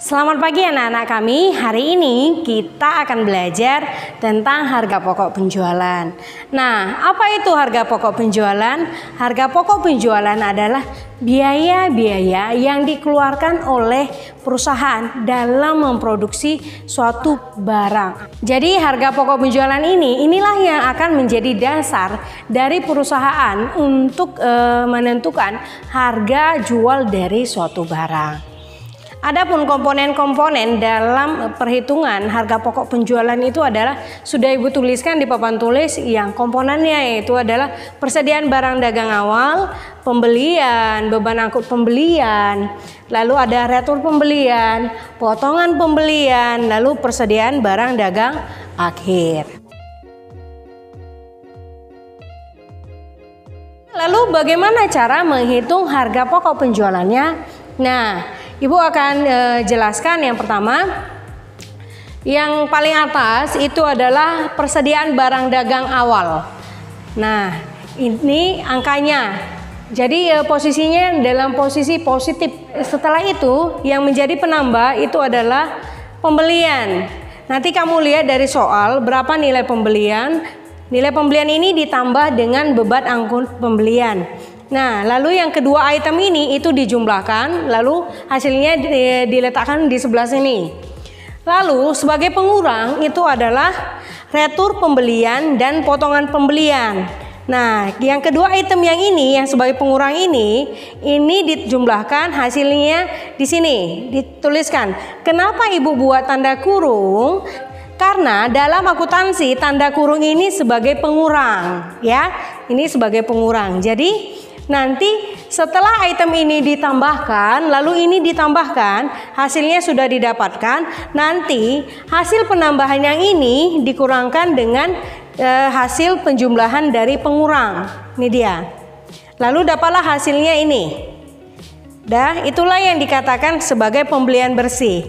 Selamat pagi anak-anak kami. Hari ini kita akan belajar tentang harga pokok penjualan. Nah, apa itu harga pokok penjualan? Harga pokok penjualan adalah biaya-biaya yang dikeluarkan oleh perusahaan dalam memproduksi suatu barang. Jadi harga pokok penjualan inilah yang akan menjadi dasar dari perusahaan untuk menentukan harga jual dari suatu barang. Adapun komponen-komponen dalam perhitungan harga pokok penjualan itu adalah sudah Ibu tuliskan di papan tulis, yang komponennya yaitu adalah persediaan barang dagang awal, pembelian, beban angkut pembelian, lalu ada retur pembelian, potongan pembelian, lalu persediaan barang dagang akhir. Lalu bagaimana cara menghitung harga pokok penjualannya? Nah, Ibu akan jelaskan yang pertama. Yang paling atas itu adalah persediaan barang dagang awal. Nah, ini angkanya. Jadi posisinya dalam posisi positif. Setelah itu yang menjadi penambah itu adalah pembelian. Nanti kamu lihat dari soal berapa nilai pembelian. Nilai pembelian ini ditambah dengan beban angkut pembelian. Nah, lalu yang kedua item ini itu dijumlahkan, lalu hasilnya diletakkan di sebelah sini. Lalu sebagai pengurang itu adalah retur pembelian dan potongan pembelian. Nah, yang kedua item yang ini, yang sebagai pengurang ini dijumlahkan, hasilnya di sini dituliskan. Kenapa Ibu buat tanda kurung? Karena dalam akuntansi tanda kurung ini sebagai pengurang, ya. Ini sebagai pengurang. Jadi nanti setelah item ini ditambahkan, lalu ini ditambahkan, hasilnya sudah didapatkan. Nanti hasil penambahan yang ini dikurangkan dengan hasil penjumlahan dari pengurang. Ini dia. Lalu dapatlah hasilnya ini. Itulah yang dikatakan sebagai pembelian bersih.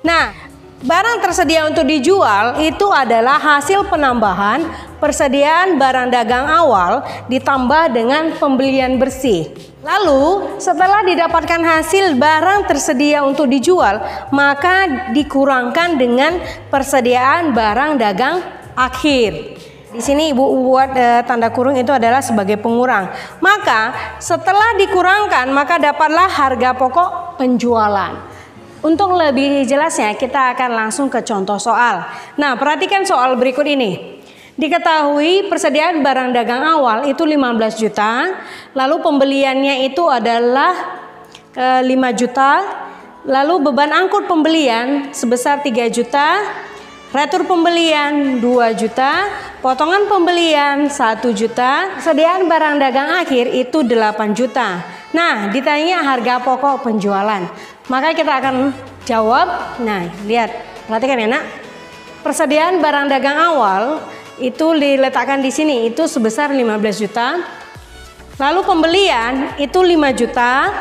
Nah, barang tersedia untuk dijual itu adalah hasil penambahan persediaan barang dagang awal ditambah dengan pembelian bersih. Lalu setelah didapatkan hasil barang tersedia untuk dijual, maka dikurangkan dengan persediaan barang dagang akhir. Di sini Ibu buat tanda kurung itu adalah sebagai pengurang. Maka setelah dikurangkan, maka dapatlah harga pokok penjualan. Untuk lebih jelasnya kita akan langsung ke contoh soal. Nah, perhatikan soal berikut ini. Diketahui persediaan barang dagang awal itu 15 juta, lalu pembeliannya itu adalah 5 juta, lalu beban angkut pembelian sebesar 3 juta, retur pembelian 2 juta, potongan pembelian 1 juta, persediaan barang dagang akhir itu 8 juta. Nah, ditanya harga pokok penjualan. Maka kita akan jawab. Nah, lihat, perhatikan ya nak. Persediaan barang dagang awal itu diletakkan di sini itu sebesar 15 juta. Lalu pembelian itu 5 juta.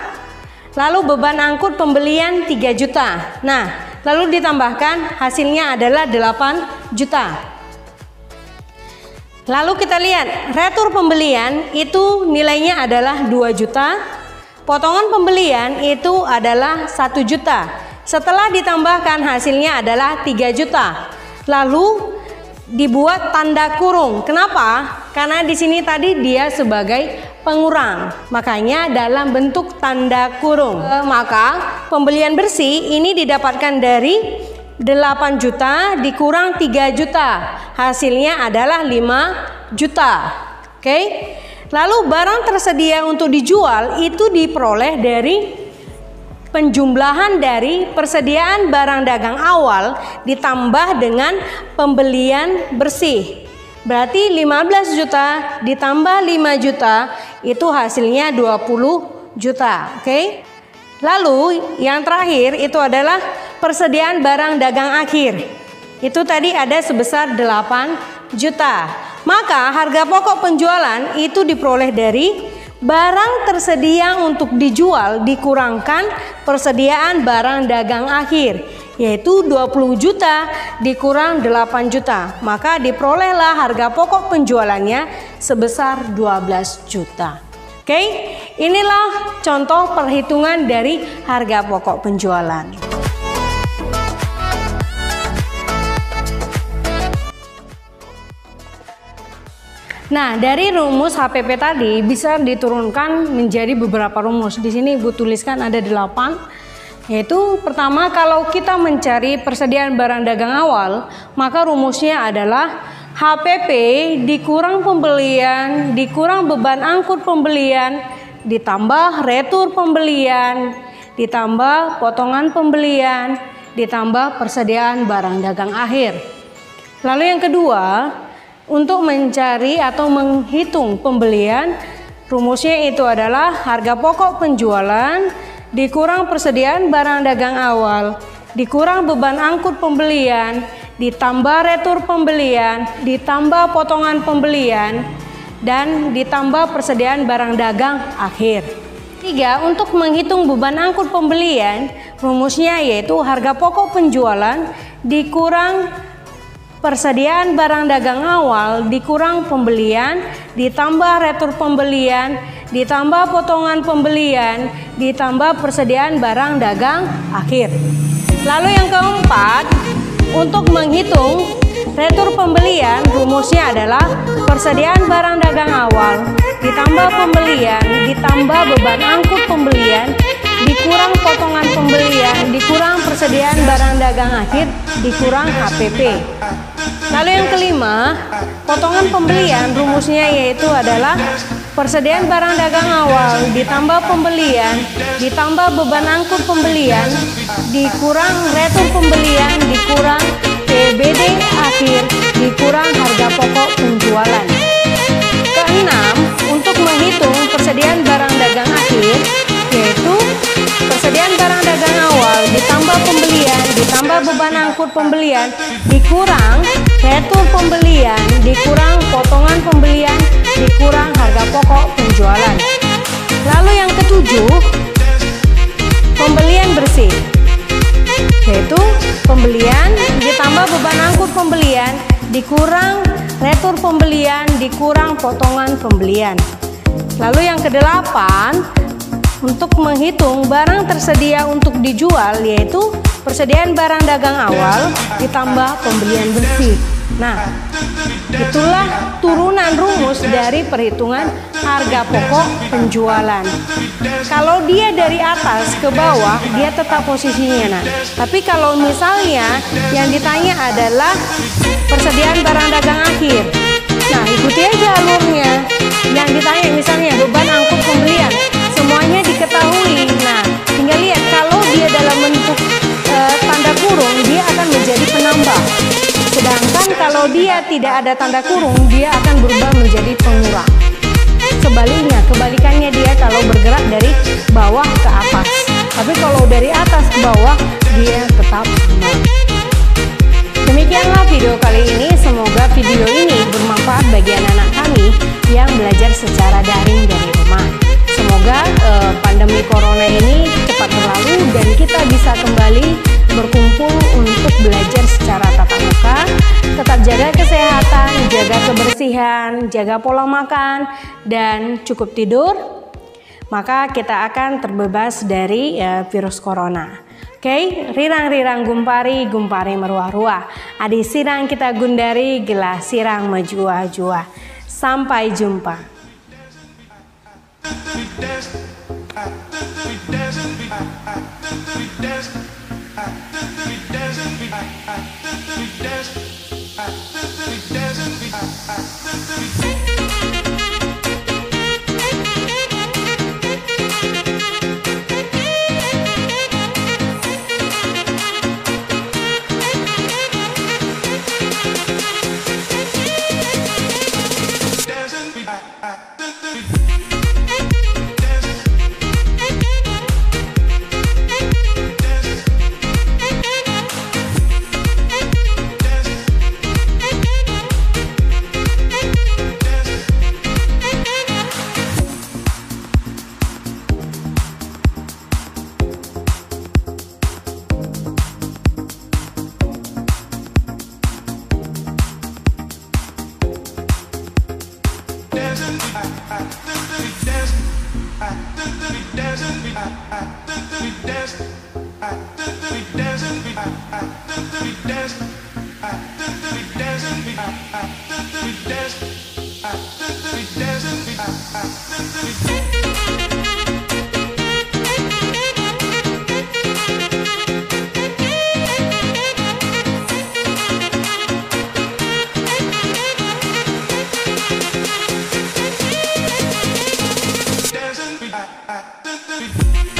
Lalu beban angkut pembelian 3 juta. Nah, lalu ditambahkan hasilnya adalah 8 juta. Lalu kita lihat retur pembelian itu nilainya adalah 2 juta. Potongan pembelian itu adalah 1 juta. Setelah ditambahkan hasilnya adalah 3 juta. Lalu dibuat tanda kurung. Kenapa? Karena di sini tadi dia sebagai pengurang. Makanya dalam bentuk tanda kurung. Maka pembelian bersih ini didapatkan dari 8 juta dikurang 3 juta. Hasilnya adalah 5 juta. Oke? Lalu barang tersedia untuk dijual itu diperoleh dari penjumlahan dari persediaan barang dagang awal ditambah dengan pembelian bersih. Berarti 15 juta ditambah 5 juta itu hasilnya 20 juta. Oke? Lalu yang terakhir itu adalah persediaan barang dagang akhir. Itu tadi ada sebesar 8 juta. Maka harga pokok penjualan itu diperoleh dari barang tersedia untuk dijual dikurangkan persediaan barang dagang akhir, yaitu 20 juta dikurang 8 juta. Maka diperolehlah harga pokok penjualannya sebesar 12 juta. Oke, inilah contoh perhitungan dari harga pokok penjualan. Nah, dari rumus HPP tadi bisa diturunkan menjadi beberapa rumus. Di sini Ibu tuliskan ada 8. Yaitu pertama, kalau kita mencari persediaan barang dagang awal, maka rumusnya adalah HPP dikurang pembelian, dikurang beban angkut pembelian, ditambah retur pembelian, ditambah potongan pembelian, ditambah persediaan barang dagang akhir. Lalu yang kedua, untuk mencari atau menghitung pembelian, rumusnya itu adalah harga pokok penjualan dikurang persediaan barang dagang awal, dikurang beban angkut pembelian, ditambah retur pembelian, ditambah potongan pembelian, dan ditambah persediaan barang dagang akhir. 3. Untuk menghitung beban angkut pembelian, rumusnya yaitu harga pokok penjualan dikurang persediaan barang dagang awal dikurang pembelian, ditambah retur pembelian, ditambah potongan pembelian, ditambah persediaan barang dagang akhir. Lalu yang keempat, untuk menghitung retur pembelian, rumusnya adalah persediaan barang dagang awal ditambah pembelian, ditambah beban angkut pembelian, dikurang potongan pembelian, dikurang persediaan barang dagang akhir, dikurang HPP. Lalu yang kelima, potongan pembelian, rumusnya yaitu adalah persediaan barang dagang awal ditambah pembelian, ditambah beban angkut pembelian, dikurang retur pembelian, dikurang PBD akhir, dikurang harga pokok penjualan. Keenam, untuk menghitung persediaan barang dagang akhir, yaitu persediaan barang dagang awal ditambah pembelian, ditambah beban angkut pembelian, dikurang retur pembelian, dikurang potongan pembelian, dikurang harga pokok penjualan. Lalu yang ketujuh, pembelian bersih, yaitu pembelian ditambah beban angkut pembelian, dikurang retur pembelian, dikurang potongan pembelian. Lalu yang kedelapan, untuk menghitung barang tersedia untuk dijual, yaitu persediaan barang dagang awal ditambah pembelian bersih. Nah, itulah turunan rumus dari perhitungan harga pokok penjualan. Kalau dia dari atas ke bawah, dia tetap posisinya. Nah, tapi kalau misalnya yang ditanya adalah persediaan barang dagang akhir, nah ikuti aja alurnya. Yang ditanya misalnya beban angkut pembelian, semuanya diketahui. Nah, tinggal lihat kalau dia dalam bentuk tanda kurung, dia akan menjadi penambah. Sedangkan kalau dia tidak ada tanda kurung, dia akan berubah menjadi pengurang. Sebaliknya, kebalikannya dia kalau bergerak dari bawah ke atas. Tapi kalau dari atas ke bawah, dia tetap sama. Demikianlah video kali ini. Semoga video ini bermanfaat bagi anak-anak kami yang belajar secara daring dari rumah. Semoga pandemi corona ini cepat berlalu dan kita bisa kembali berkumpul untuk belajar secara tatap muka. Tetap jaga kesehatan, jaga kebersihan, jaga pola makan, dan cukup tidur. Maka kita akan terbebas dari virus corona. Oke, rirang-rirang gumpari, gumpari meruah-ruah. Adi sirang kita gundari, gelas sirang menjua-jua. Sampai jumpa. We dance. high.